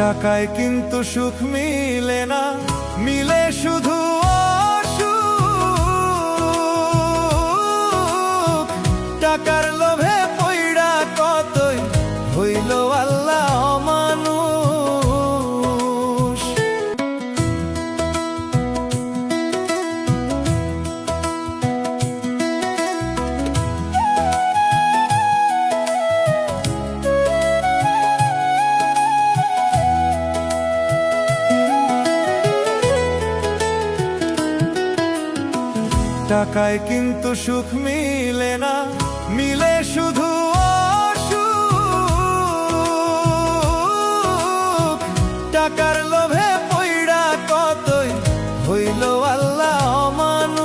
টাকায় কিন্তু সুখ মিলে না, মিলে শুধু অসুখ। টাকার লোভে পইড়া কতই হইল আল্লাহ অমানুষ। টাকায় কিন্তু সুখ মিলে না, মিলে শুধু অসুখ। টাকার লোভে পইড়া কতই হইল আল্লাহ অমানুষ।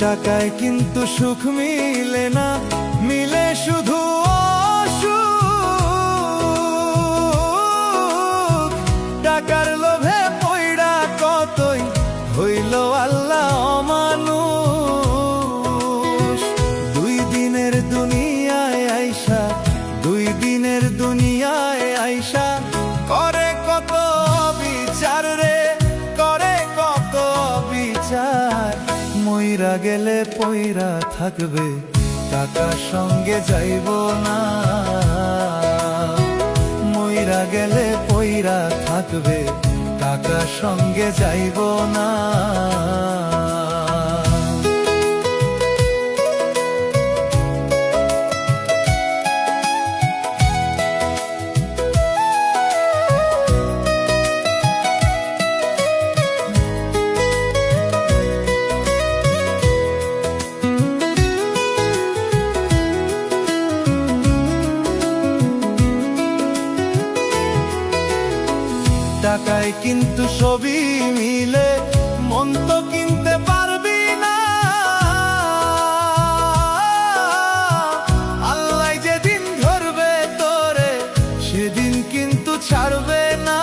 টাকায় কিন্তু সুখ মিলে না, মিলে শুধু অসুখ। টাকার লোভে পইড়া কতই হইল আল্লাহ অমানুষ। দুই দিনের দুনিয়ায় আইসা, দুই দিনের দুনিয়ায় আইসা করে কত বিচার রে, করে কত বিচার। মইরা গেলে পইরা থাকবে, টাকা সঙ্গে যাইব না। মইরা গেলে পইরা থাকবে, টাকা সঙ্গে যাইব না। টাকায় কিন্তু সবই মিলে, মন তো কিনতে পারবি না। আল্লাহ যেদিন ধরবে তোরে, সেদিন কিন্তু ছাড়বে না।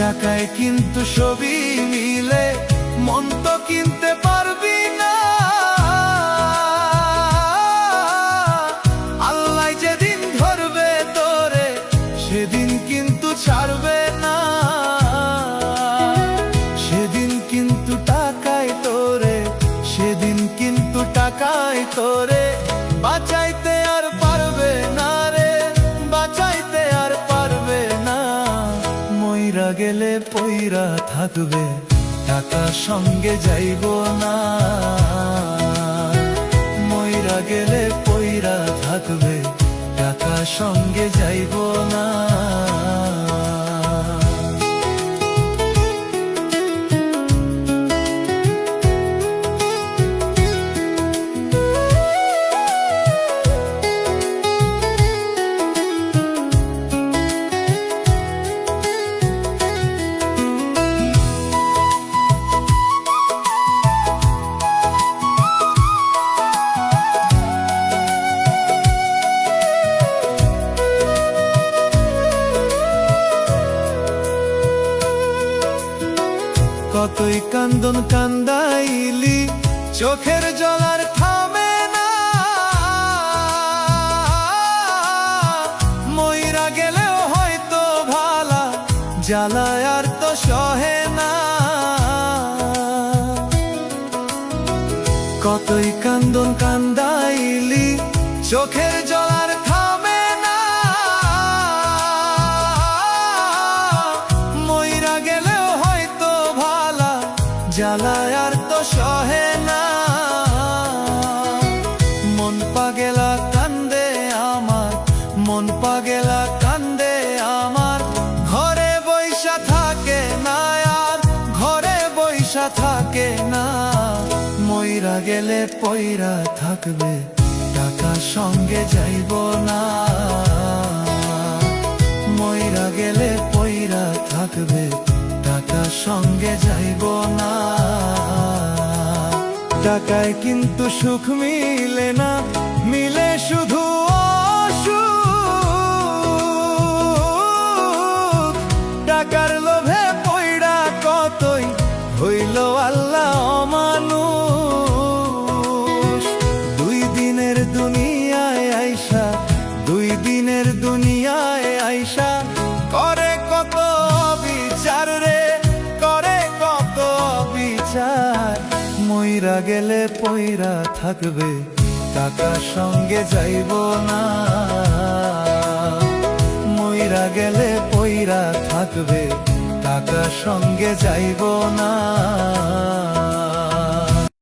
টাকায় কিন্তু সবই মিলে, মন তো কিনতে পারবি না। আল্লাহ যেদিন ধরবে তোরে, সেদিন কিন্তু ছাড়বে না। সেদিন কিন্তু টাকায় তোরে, সেদিন কিন্তু টাকায় তোরে বাঁচাইতে আর পারবে না রে, বাঁচাইতে আর পারবে না। মইরা গেলে পইরা থাকবে, টাকা সঙ্গে যাইব না। মইরা গেলে পইরা থাকবে, টাকা সঙ্গে যাইব না। কতই কান্দন কান্দাইলি, চোখের জল আর থামে না। মইরা গেলেও হয়তো ভালা, জ্বালায় আর তো সহে না। কতই কান্দন কান্দাইলি, চোখের জল আর থামে না। মইরা গেলেও হয়তো ভালা, জ্বালায় আর তো সহে না। মন পাগেলা কান্দে আমার, মন পাগেলা কান্দে আমার। ঘরে বইসা থাকে না আর, ঘরে বইসা থাকে না। মইরা গেলে পইরা থাকবে, টাকা সঙ্গে যাইব না। মইরা গেলে পইরা থাকবে, টাকা সঙ্গে যাইব না। টাকায় কিন্তু সুখ মিলে না, মিলে শুধু অসুখ। টাকার লোভে পইড়া কতই হইল আল্লাহ অমানুষ। দুই দিনে গেলে পইরা থাকবে, টাকা সঙ্গে যাইব না। মইরা গেলে পইরা থাকবে, টাকা সঙ্গে যাইব না।